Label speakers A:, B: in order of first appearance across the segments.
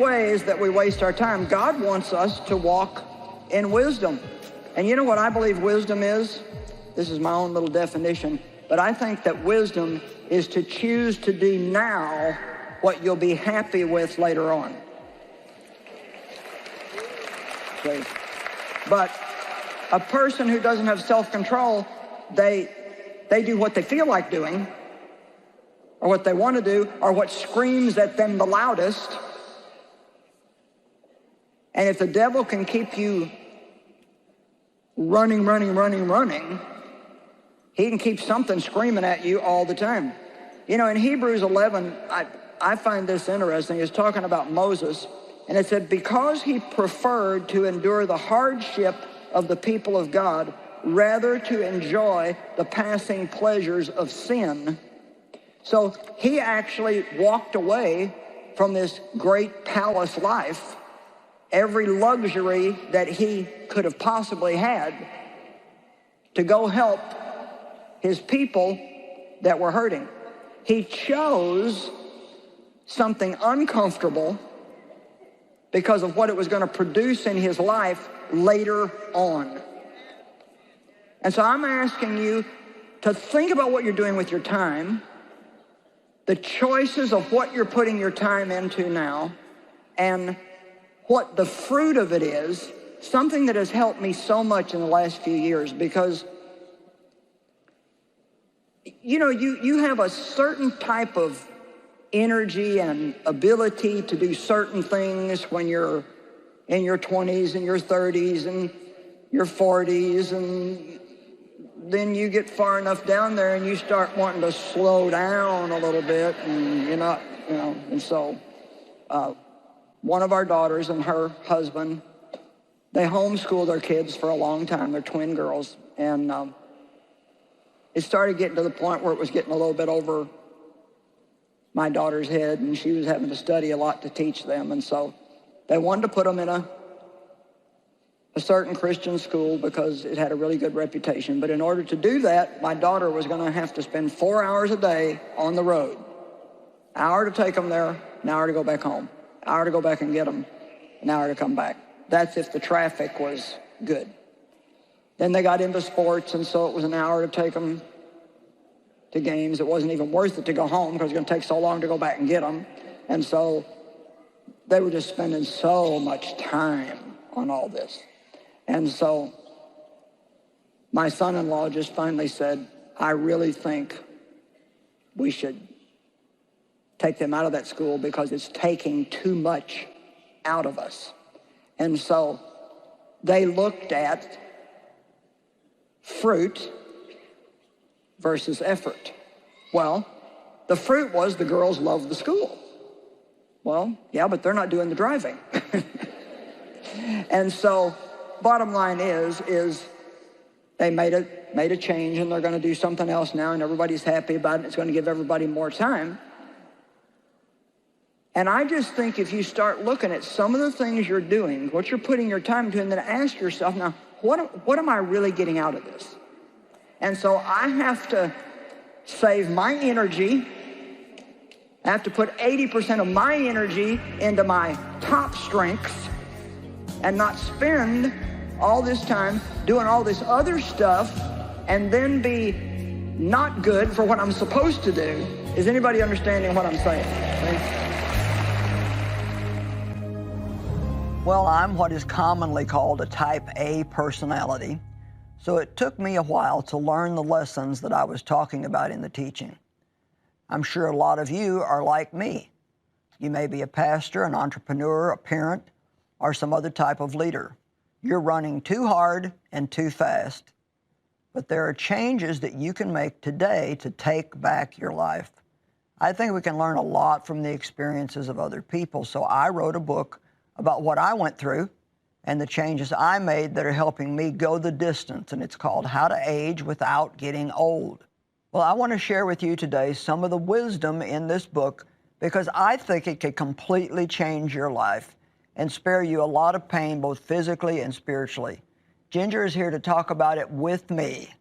A: ways that we waste our time. God wants us to walk in wisdom. And you know what I believe wisdom is? This is my own little definition, but I think that wisdom is to choose to do now what you'll be happy with later on. Okay. But a person who doesn't have self-control, they do what they feel like doing, or what they want to do, or what screams at them the loudest. And if the devil can keep you running, he can keep something screaming at you all the time. You know, in Hebrews 11, I find this interesting. It's talking about Moses, and it said, because he preferred to endure the hardship of the people of God rather to enjoy the passing pleasures of sin. So he actually walked away from this great palace life, every luxury that he could have possibly had, to go help his people that were hurting. He chose something uncomfortable because of what it was going to produce in his life later on. And so I'm asking you to think about what you're doing with your time, the choices of what you're putting your time into now, and what the fruit of it is. Something that has helped me so much in the last few years, because you know, you have a certain type of energy and ability to do certain things when you're in your 20s and your 30s and your 40s, and then you get far enough down there and you start wanting to slow down a little bit, and you're not, you know. And so one of our daughters and her husband, they homeschooled their kids for a long time. They're twin girls, and it started getting to the point where it was getting a little bit over my daughter's head, and she was having to study a lot to teach them. And so they wanted to put them in a certain Christian school because it had a really good reputation. But in order to do that, my daughter was going to have to spend 4 hours a day on the road. An hour to take them there, an hour to go back home, an hour to go back and get them, an hour to come back. That's if the traffic was good. Then they got into sports, and so it was an hour to take them to games. It wasn't even worth it to go home because it was going to take so long to go back and get them. And so they were just spending so much time on all this. And so my son-in-law just finally said, I really think we should take them out of that school because it's taking too much out of us. And so they looked at fruit versus effort. Well, the fruit was the girls loved the school. Well, yeah, but they're not doing the driving. And so bottom line is they made a change, and they're going to do something else now, and everybody's happy about it. It's going to give everybody more time. And I just think if you start looking at some of the things you're doing, what you're putting your time into, and then ask yourself, now, what am I really getting out of this? And so I have to save my energy. I have to put 80% of my energy into my top strengths and not spend all this time doing all this other stuff and then be not good for what I'm supposed to do. Is anybody understanding what I'm saying? Well, I'm what is commonly called a type A personality. So it took me a while to learn the lessons that I was talking about in the teaching. I'm sure a lot of you are like me. You may be a pastor, an entrepreneur, a parent, or some other type of leader. You're running too hard and too fast. But there are changes that you can make today to take back your life. I think we can learn a lot from the experiences of other people. So I wrote a book about what I went through and the changes I made that are helping me go the distance, and it's called How to Age Without Getting Old. Well, I want to share with you today some of the wisdom in this book because I think it could completely change your life and spare you a lot of pain, both physically and spiritually. Ginger is here to talk about it with me.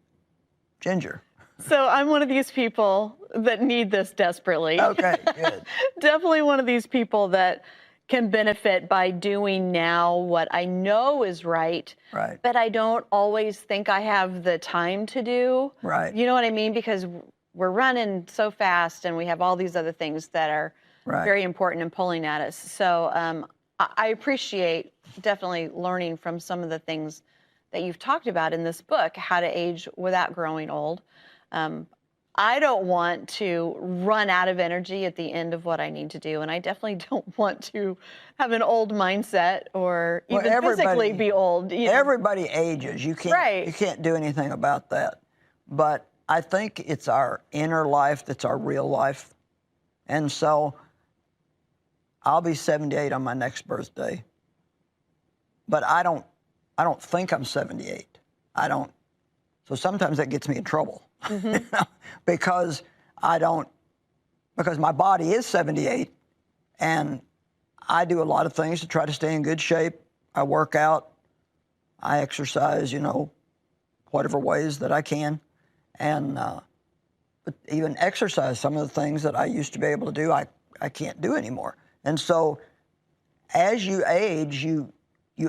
A: Ginger.
B: So I'm one of these people that need this desperately.
A: Okay, good.
B: Definitely one of these people that can benefit by doing now what I know is right, but I don't always think I have the time to do. You know what I mean? Because we're running so fast and we have all these other things that are very important and pulling at us. So I appreciate definitely learning from some of the things that you've talked about in this book, How to Age Without Growing Old. I don't want to run out of energy at the end of what I need to do, and I definitely don't want to have an old mindset or even physically be old. You know?
A: Everybody ages. You can't do anything about that. But I think it's our inner life that's our real life. And so I'll be 78 on my next birthday. But I don't think I'm 78. I don't. So sometimes that gets me in trouble. You know, because my body is 78 and I do a lot of things to try to stay in good shape. I work out, I exercise, you know, whatever ways that I can. And but even exercise, some of the things that I used to be able to do, I can't do anymore. And so as you age, you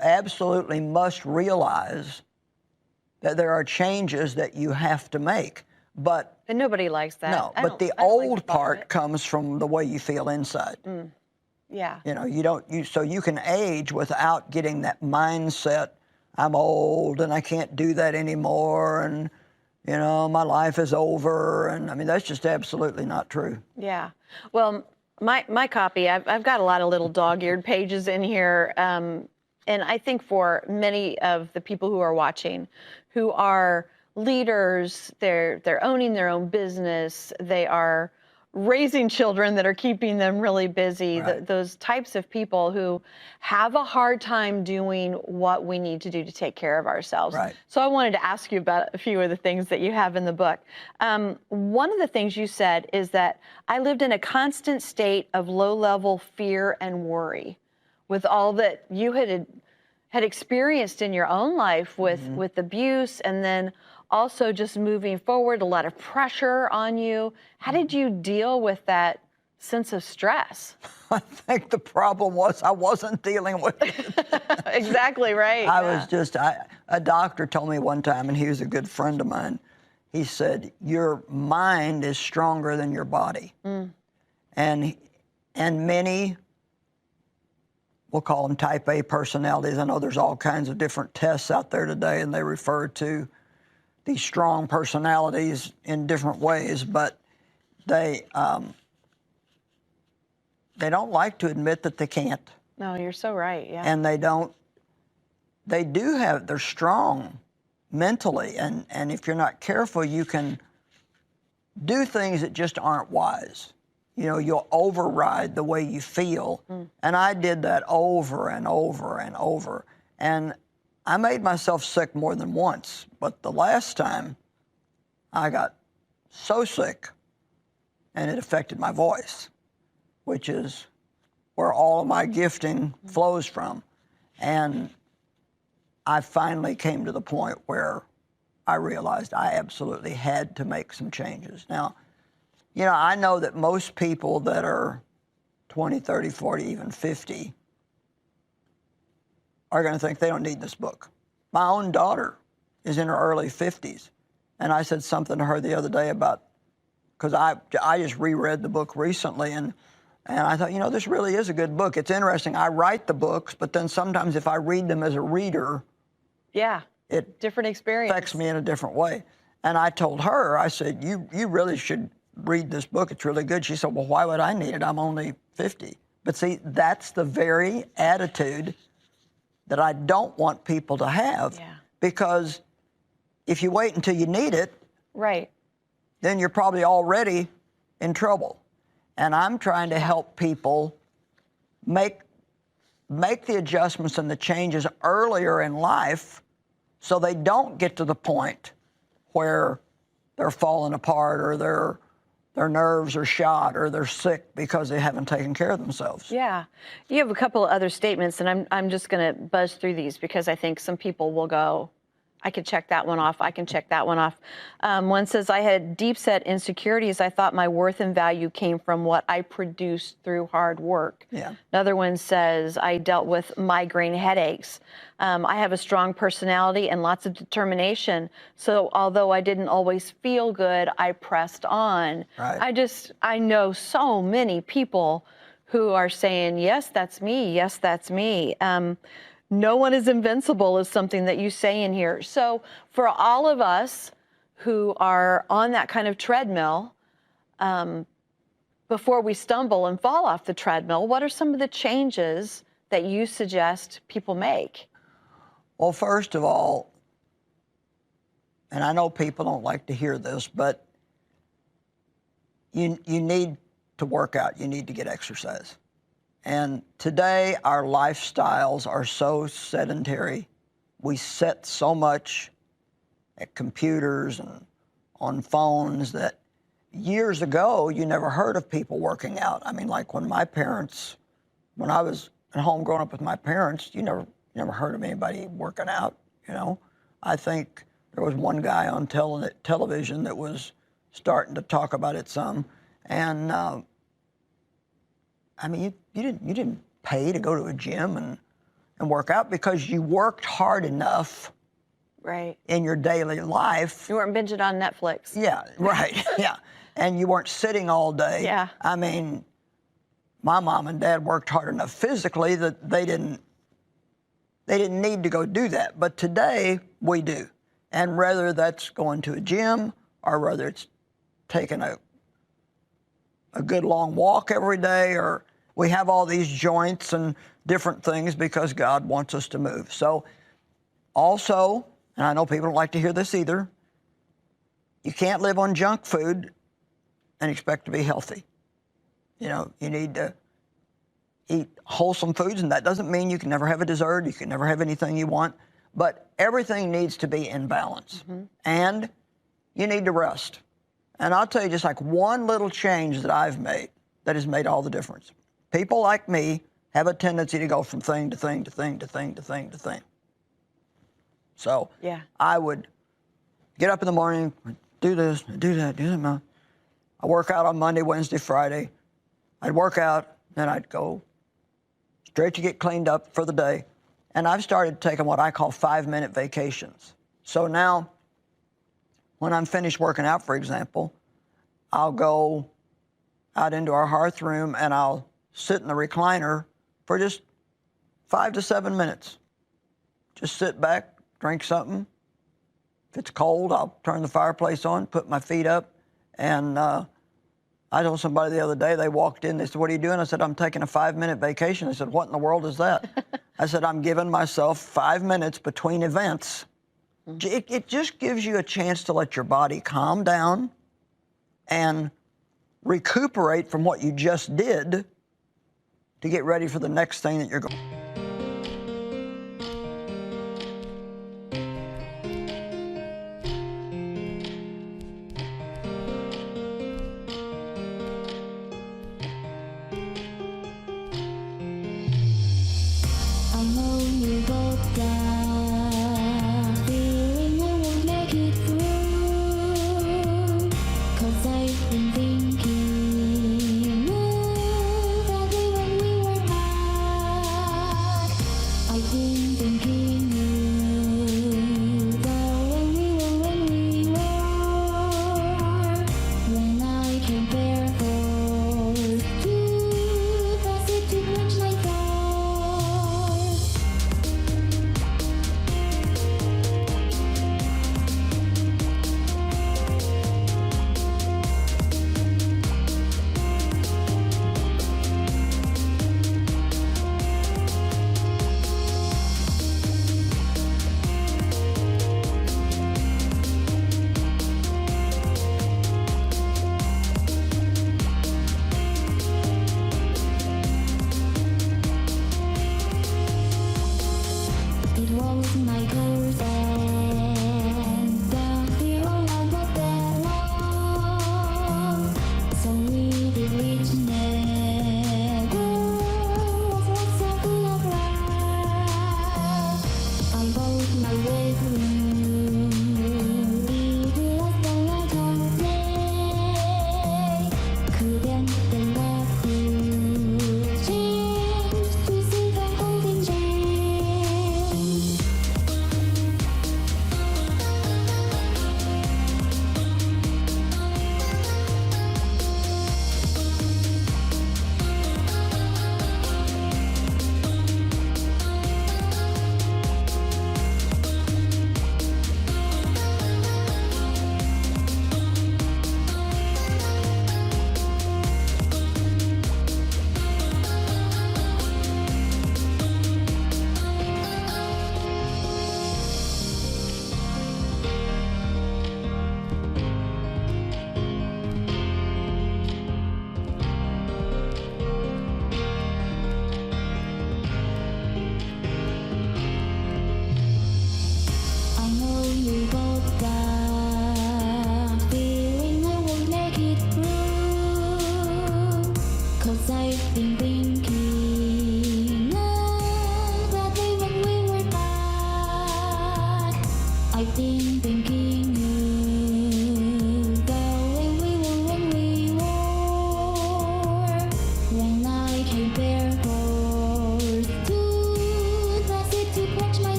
A: absolutely must realize that there are changes that you have to make. But
B: nobody likes that.
A: No, but the old part comes from the way you feel inside.
B: Yeah.
A: You know, so you can age without getting that mindset, I'm old and I can't do that anymore and, you know, my life is over. And I mean, that's just absolutely not true.
B: Yeah. Well, my copy, I've got a lot of little dog-eared pages in here. And I think for many of the people who are watching, who are leaders, they're owning their own business, they are raising children that are keeping them really busy, those types of people who have a hard time doing what we need to do to take care of ourselves. So I wanted to ask you about a few of the things that you have in the book. One of the things you said is that I lived in a constant state of low-level fear and worry with all that you had experienced in your own life with abuse, and then also just moving forward, a lot of pressure on you. How did you deal with that sense of stress?
A: I think the problem was I wasn't dealing with it.
B: Exactly right.
A: I was just, a doctor told me one time, and he was a good friend of mine, he said, your mind is stronger than your body. And many, we'll call them type A personalities. I know there's all kinds of different tests out there today, and they refer to these strong personalities in different ways, but they don't like to admit that they can't.
B: No, you're so right, yeah.
A: And they're strong mentally, and if you're not careful, you can do things that just aren't wise. You know, you'll override the way you feel. And I did that over and over and over. And I made myself sick more than once. But the last time, I got so sick, and it affected my voice, which is where all of my gifting flows from. And I finally came to the point where I realized I absolutely had to make some changes. Now, you know, I know that most people that are 20, 30, 40, even 50 are going to think they don't need this book. My own daughter is in her early 50s, and I said something to her the other day about, because I just reread the book recently, and I thought, you know, this really is a good book. It's interesting. I write the books, but then sometimes if I read them as a reader, it
B: different experience
A: affects me in a different way. And I told her, I said, you really should read this book. It's really good. She said, well, why would I need it? I'm only 50. But see, that's the very attitude that I don't want people to have. Because if you wait until you need it, then you're probably already in trouble. And I'm trying to help people make the adjustments and the changes earlier in life so they don't get to the point where they're falling apart or their nerves are shot or they're sick because they haven't taken care of themselves.
B: Yeah. You have a couple of other statements, and I'm just going to buzz through these because I think some people will go, I can check that one off. I can check that one off. One says, I had deep-set insecurities. I thought my worth and value came from what I produced through hard work.
A: Yeah.
B: Another one says, I dealt with migraine headaches. I have a strong personality and lots of determination. So although I didn't always feel good, I pressed on.
A: Right.
B: I know so many people who are saying, yes, that's me. Yes, that's me. No one is invincible is something that you say in here. So for all of us who are on that kind of treadmill, before we stumble and fall off the treadmill, what are some of the changes that you suggest people make?
A: Well, first of all, and I know people don't like to hear this, but you need to work out. You need to get exercise. And today, our lifestyles are so sedentary. We sit so much at computers and on phones that years ago, you never heard of people working out. I mean, like when I was at home growing up with my parents, you never heard of anybody working out, you know. I think there was one guy on television that was starting to talk about it some. And I mean, you didn't pay to go to a gym and work out because you worked hard enough
B: right
A: in your daily life.
B: You weren't binging on Netflix.
A: Yeah, right, yeah. And you weren't sitting all day.
B: Yeah.
A: I mean, my mom and dad worked hard enough physically that they didn't need to go do that. But today, we do. And whether that's going to a gym or whether it's taking a good long walk every day, or we have all these joints and different things because God wants us to move. So also, and I know people don't like to hear this either, you can't live on junk food and expect to be healthy. You know, you need to eat wholesome foods, and that doesn't mean you can never have a dessert, you can never have anything you want, but everything needs to be in balance. Mm-hmm. And you need to rest. And I'll tell you just like one little change that I've made that has made all the difference. People like me have a tendency to go from thing to thing to thing to thing to thing to thing. So yeah. I would get up in the morning, do this, do that, do that. I work out on Monday, Wednesday, Friday. I'd work out, then I'd go straight to get cleaned up for the day. And I've started taking what I call 5-minute vacations. So now, when I'm finished working out, for example, I'll go out into our hearth room and I'll sit in the recliner for just 5 to 7 minutes. Just sit back, drink something. If it's cold, I'll turn the fireplace on, put my feet up. And I told somebody the other day, they walked in, they said, "What are you doing?" I said, "I'm taking a 5-minute vacation." They said, "What in the world is that?" I said, "I'm giving myself 5 minutes between events." It just gives you a chance to let your body calm down and recuperate from what you just did to get ready for the next thing that you're going.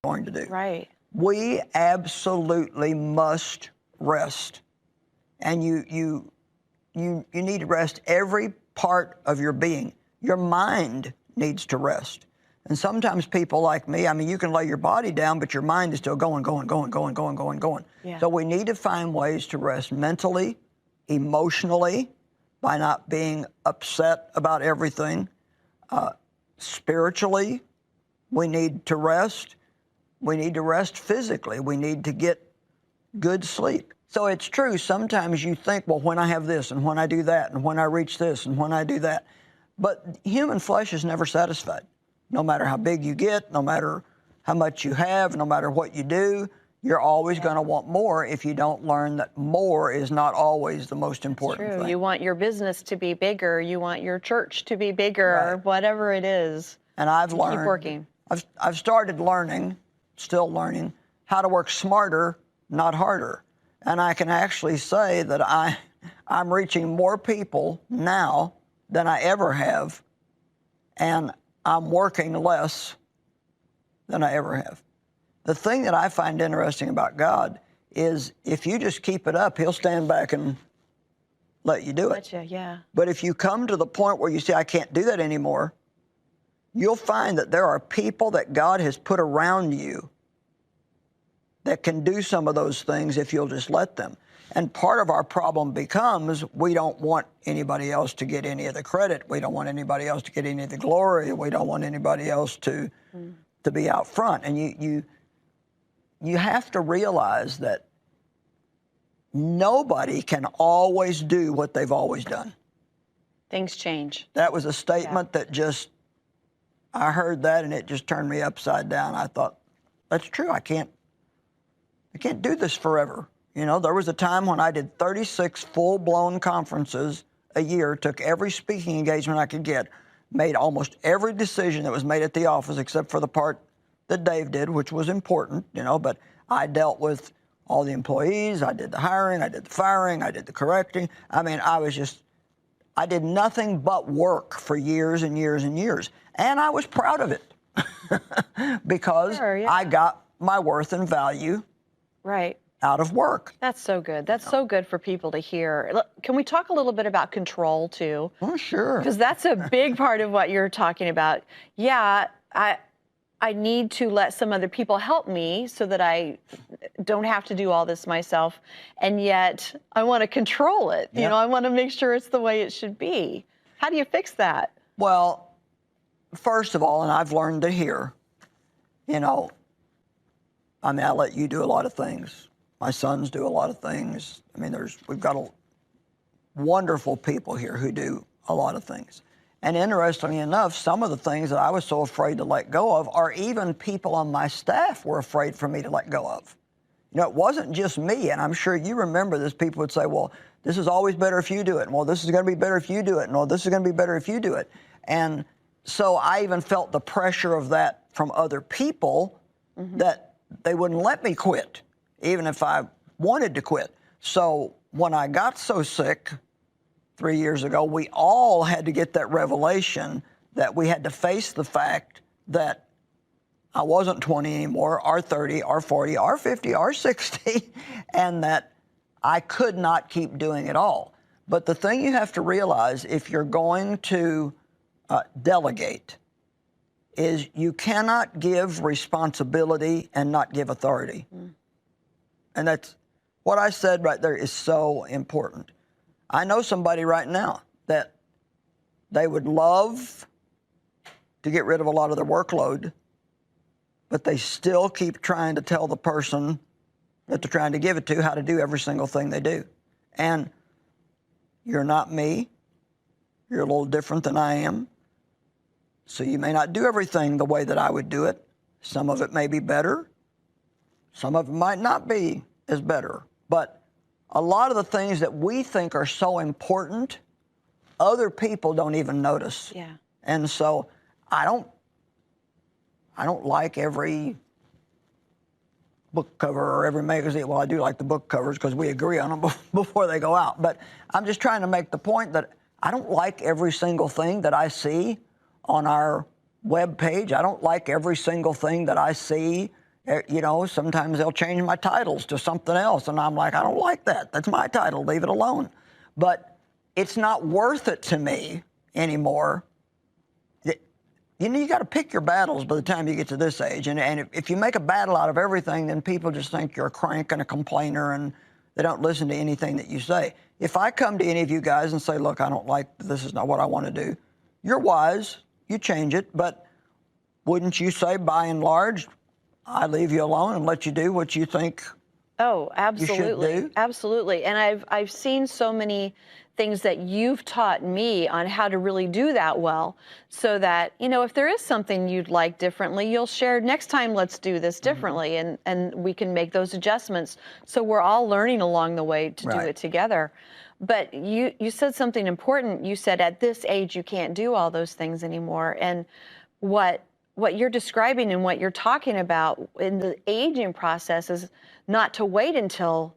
A: going to do.
B: Right.
A: We absolutely must rest. And you need to rest every part of your being. Your mind needs to rest. And sometimes people like me, I mean, you can lay your body down, but your mind is still going.
B: Yeah.
A: So we need to find ways to rest mentally, emotionally, by not being upset about everything. Spiritually, we need to rest. We need to rest physically. We need to get good sleep. So it's true, sometimes you think, well, when I have this, and when I do that, and when I reach this, and when I do that. But human flesh is never satisfied. No matter how big you get, no matter how much you have, no matter what you do, you're always going to want more if you don't learn that more is not always the most important
B: True.
A: thing.
B: You want your business to be bigger. You want your church to be bigger,
A: Right.
B: whatever it is.
A: And I've learned,
B: keep working.
A: I've started learning, still learning, how to work smarter, not harder. And I can actually say that I'm reaching more people now than I ever have, and I'm working less than I ever have. The thing that I find interesting about God is if you just keep it up, he'll stand back and let you do it.
B: Gotcha, yeah.
A: But if you come to the point where you say, I can't do that anymore, you'll find that there are people that God has put around you that can do some of those things if you'll just let them. And part of our problem becomes we don't want anybody else to get any of the credit. We don't want anybody else to get any of the glory. We don't want anybody else to be out front. And you have to realize that nobody can always do what they've always done.
B: Things change.
A: That was a statement that just, I heard that and it just turned me upside down. I thought, that's true. I can't do this forever. You know, there was a time when I did 36 full-blown conferences a year, took every speaking engagement I could get, made almost every decision that was made at the office except for the part that Dave did, which was important, you know, but I dealt with all the employees, I did the hiring, I did the firing, I did the correcting. I mean, I did nothing but work for years and years and years. And I was proud of it because I got my worth and value out of work.
B: That's so good. That's so good for people to hear. Look, can we talk a little bit about control too?
A: Oh, sure.
B: Because that's a big part of what you're talking about. Yeah, I need to let some other people help me so that I don't have to do all this myself. And yet I want to control it. You know, I want to make sure it's the way it should be. How do you fix that? Well, first of all, and I've learned to hear, you know, I mean, I let you do a lot of things. My sons do a lot of things. I mean, we've got wonderful people here who do a lot of things. And interestingly enough, some of the things that I was so afraid to let go of are even people on my staff were afraid for me to let go of. You know, it wasn't just me, and I'm sure you remember this. People would say, well, this is always better if you do it. And, well, this is going to be better if you do it. And, well, this is going to be better if you do it. And so I even felt the pressure of that from other people that they wouldn't let me quit, even if I wanted to quit. So when I got so sick 3 years ago, we all had to get that revelation that we had to face the fact that I wasn't 20 anymore, or 30, or 40, or 50, or 60, and that I could not keep doing it all. But the thing you have to realize if you're going to delegate is you cannot give responsibility and not give authority. And that's what I said right there is so important. I know somebody right now that they would love to get rid of a lot of their workload, but they still keep trying to tell the person that they're trying to give it to how to do every single thing they do. And you're not me. You're a little different than I am. So you may not do everything the way that I would do it. Some of it may be better. Some of it might not be as better. But a lot of the things that we think are so important, other people don't even notice. Yeah. And so I don't like every book cover or every magazine. Well, I do like the book covers because we agree on them before they go out. But I'm just trying to make the point that I don't like every single thing that I see on our web page. I don't like every single thing that I see
A: You know, sometimes they'll change my titles to something else, and I'm like, I don't like that. That's my title. Leave it alone. But it's not worth it to me anymore. You know, you got to pick your battles by the time you get to this age. And if you make a battle out of everything, then people just think you're a crank and a complainer, and they don't listen to anything that you say. If I come to any of you guys and say, look, I don't like, this is not what I want to do, you're wise. You change it. But wouldn't you say, by and large, I leave you alone and let you do what you think.
B: Oh, absolutely.
A: You should do?
B: Absolutely. And I've seen so many things that you've taught me on how to really do that well, so that, you know, if there is something you'd like differently, you'll share, next time let's do this differently, and we can make those adjustments. So we're all learning along the way to do it together. But you said something important. You said at this age you can't do all those things anymore. And what you're describing and what you're talking about in the aging process is not to wait until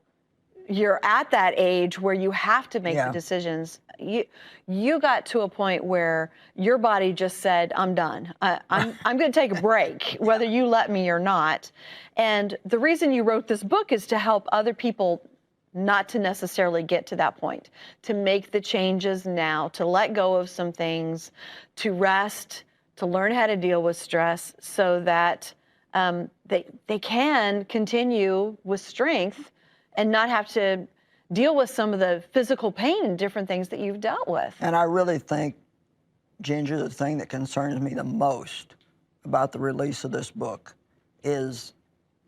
B: you're at that age where you have to make the decisions. You got to a point where your body just said, I'm done. I'm going to take a break, whether you let me or not. And the reason you wrote this book is to help other people not to necessarily get to that point, to make the changes now, to let go of some things, to rest, to learn how to deal with stress, so that they can continue with strength and not have to deal with some of the physical pain and different things that you've dealt with.
A: And I really think, Ginger, the thing that concerns me the most about the release of this book is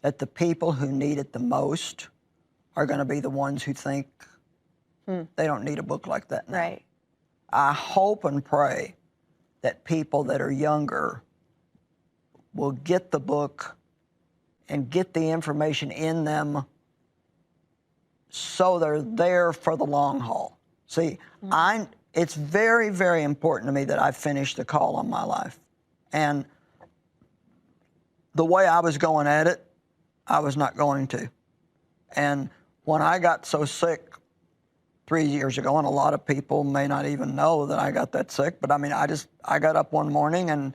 A: that the people who need it the most are going to be the ones who think they don't need a book like that now.
B: Right.
A: I hope and pray that people that are younger will get the book and get the information in them so they're there for the long haul. See, it's very, very important to me that I finish the call on my life. And the way I was going at it, I was not going to. And when I got so sick 3 years ago, and a lot of people may not even know that I got that sick, but I mean, I got up one morning and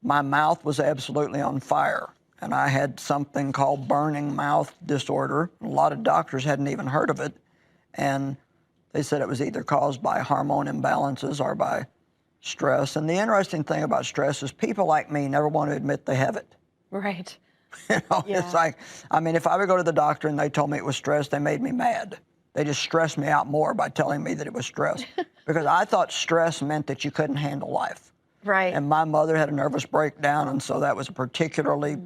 A: my mouth was absolutely on fire. And I had something called burning mouth disorder. A lot of doctors hadn't even heard of it. And they said it was either caused by hormone imbalances or by stress. And the interesting thing about stress is people like me never want to admit they have it.
B: Right.
A: You know, it's like, I mean, if I would go to the doctor and they told me it was stress, they made me mad. They just stressed me out more by telling me that it was stress. Because I thought stress meant that you couldn't handle life.
B: Right.
A: And my mother had a nervous breakdown, and so that was a particularly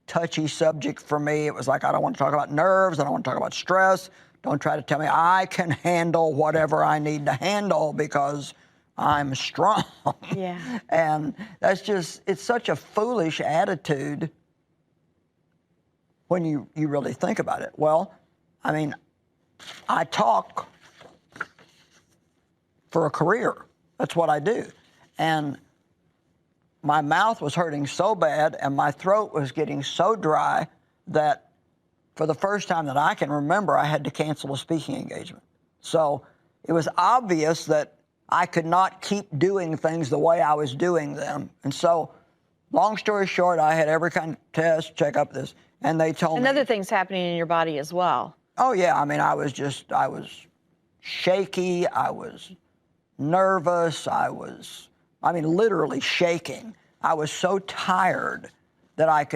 A: touchy subject for me. It was like, I don't want to talk about nerves. I don't want to talk about stress. Don't try to tell me I can handle whatever I need to handle because I'm strong.
B: Yeah.
A: And that's just, it's such a foolish attitude when you really think about it. Well, I mean, I talk for a career. That's what I do. And my mouth was hurting so bad and my throat was getting so dry that for the first time that I can remember, I had to cancel a speaking engagement. So it was obvious that I could not keep doing things the way I was doing them. And so, long story short, I had every kind of test, check up this, and they told me.
B: And other things happening in your body as well.
A: Oh, yeah. I mean, I was shaky. I was nervous. I mean, literally shaking. I was so tired that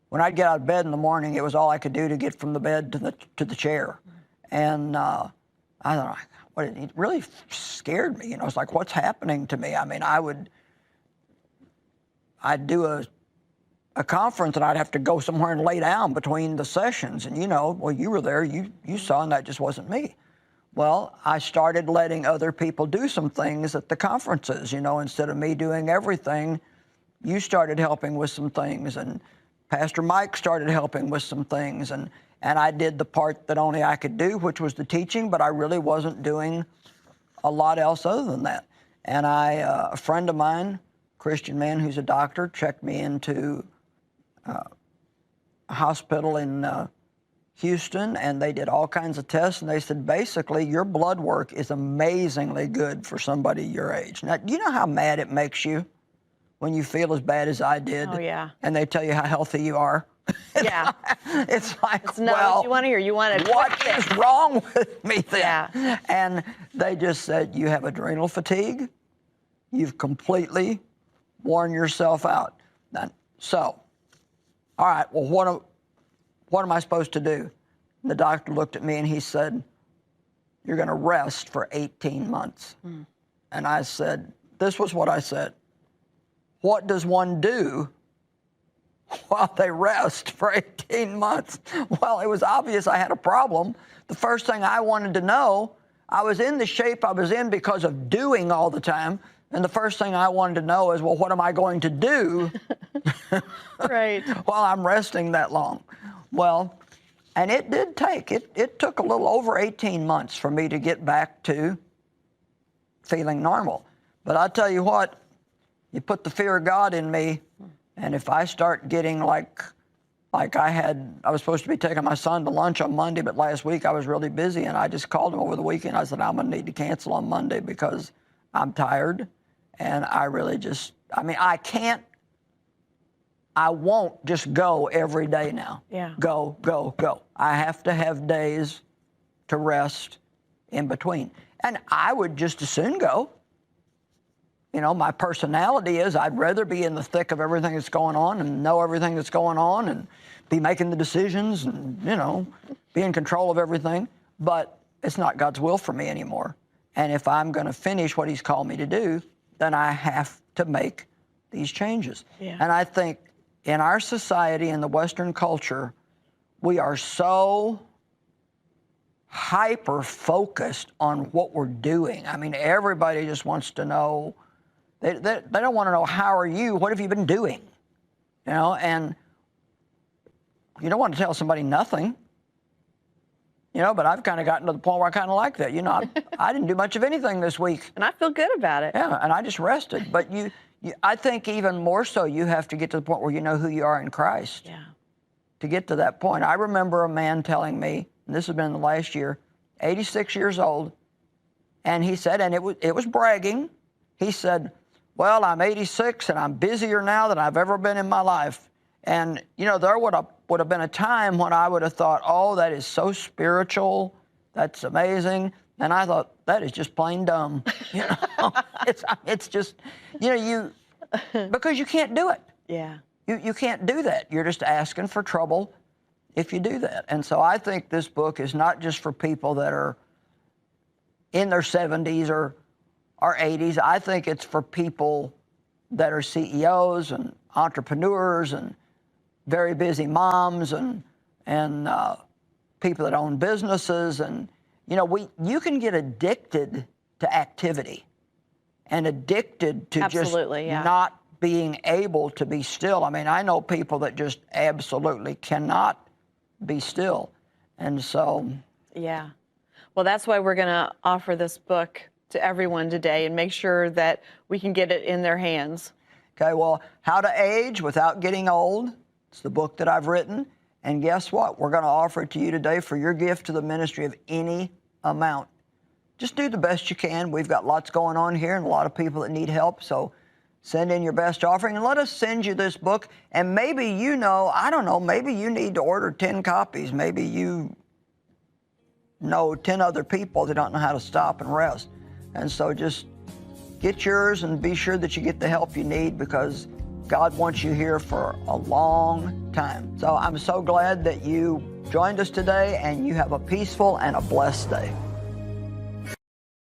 A: when I'd get out of bed in the morning, it was all I could do to get from the bed to the chair. And I thought, it really scared me. You know, it's like, what's happening to me? I mean, I'd do a conference and I'd have to go somewhere and lay down between the sessions. And, you know, well, you were there, you saw, and that just wasn't me. Well, I started letting other people do some things at the conferences, you know, instead of me doing everything, you started helping with some things, and Pastor Mike started helping with some things, and I did the part that only I could do, which was the teaching, but I really wasn't doing a lot else other than that. And a friend of mine, Christian man who's a doctor, checked me into a hospital in Houston, and they did all kinds of tests, and they said, basically, your blood work is amazingly good for somebody your age. Now, do you know how mad it makes you when you feel as bad as I did.
B: Oh, yeah.
A: And they tell you how healthy you are.
B: Yeah.
A: It's like,
B: It's not
A: well,
B: what you want to hear. You want to.
A: what is wrong with me then?
B: Yeah.
A: And they just said, you have adrenal fatigue. You've completely worn yourself out. So, all right, well, what am I supposed to do? The doctor looked at me and he said, you're going to rest for 18 months. And I said, this was what I said. What does one do while they rest for 18 months? Well, it was obvious I had a problem. The first thing I wanted to know, I was in the shape I was in because of doing all the time. And the first thing I wanted to know is, well, what am I going to do
B: Right.
A: while I'm resting that long? Well, and it did take, it took a little over 18 months for me to get back to feeling normal. But I tell you what, you put the fear of God in me, and if I start getting like I was supposed to be taking my son to lunch on Monday, but last week I was really busy, and I just called him over the weekend. I said, I'm going to need to cancel on Monday because I'm tired, and I really just, I won't just go every day now.
B: Yeah.
A: Go, go, go. I have to have days to rest in between. And I would just as soon go. You know, my personality is I'd rather be in the thick of everything that's going on and know everything that's going on and be making the decisions and, you know, be in control of everything. But it's not God's will for me anymore. And if I'm going to finish what he's called me to do, then I have to make these changes.
B: Yeah.
A: And I think in our society, in the Western culture, we are so hyper-focused on what we're doing. I mean, everybody just wants to know. They don't want to know, how are you? What have you been doing? You know, and you don't want to tell somebody nothing. You know, but I've kind of gotten to the point where I kind of like that. You know, I didn't do much of anything this week.
B: And I feel good about it.
A: Yeah, and I just rested. But I think even more so, you have to get to the point where you know who you are in Christ.
B: Yeah.
A: To get to that point. I remember a man telling me, and this has been in the last year, 86 years old, and he said, and it was bragging, he said, well, I'm 86 and I'm busier now than I've ever been in my life. And, you know, there would have been a time when I would have thought, oh, that is so spiritual, that's amazing. And I thought, that is just plain dumb. You know, it's just, you know, because you can't do it.
B: Yeah.
A: You can't do that. You're just asking for trouble if you do that. And so I think this book is not just for people that are in their 70s or 80s. I think it's for people that are CEOs and entrepreneurs and very busy moms and people that own businesses. And, you know, you can get addicted to activity and addicted to
B: Absolutely,
A: just not being able to be still. I mean, I know people that just absolutely cannot be still. And so.
B: Yeah. Well, that's why we're going to offer this book to everyone today and make sure that we can get it in their hands.
A: Okay, well, How to Age Without Getting Old. It's the book that I've written. And guess what? We're going to offer it to you today for your gift to the ministry of any amount. Just do the best you can. We've got lots going on here and a lot of people that need help. So send in your best offering and let us send you this book. And maybe you know, I don't know, maybe you need to order 10 copies. Maybe you know 10 other people that don't know how to stop and rest. And so just get yours and be sure that you get the help you need, because God wants you here for a long time. So I'm so glad that you joined us today, and you have a peaceful and a blessed day.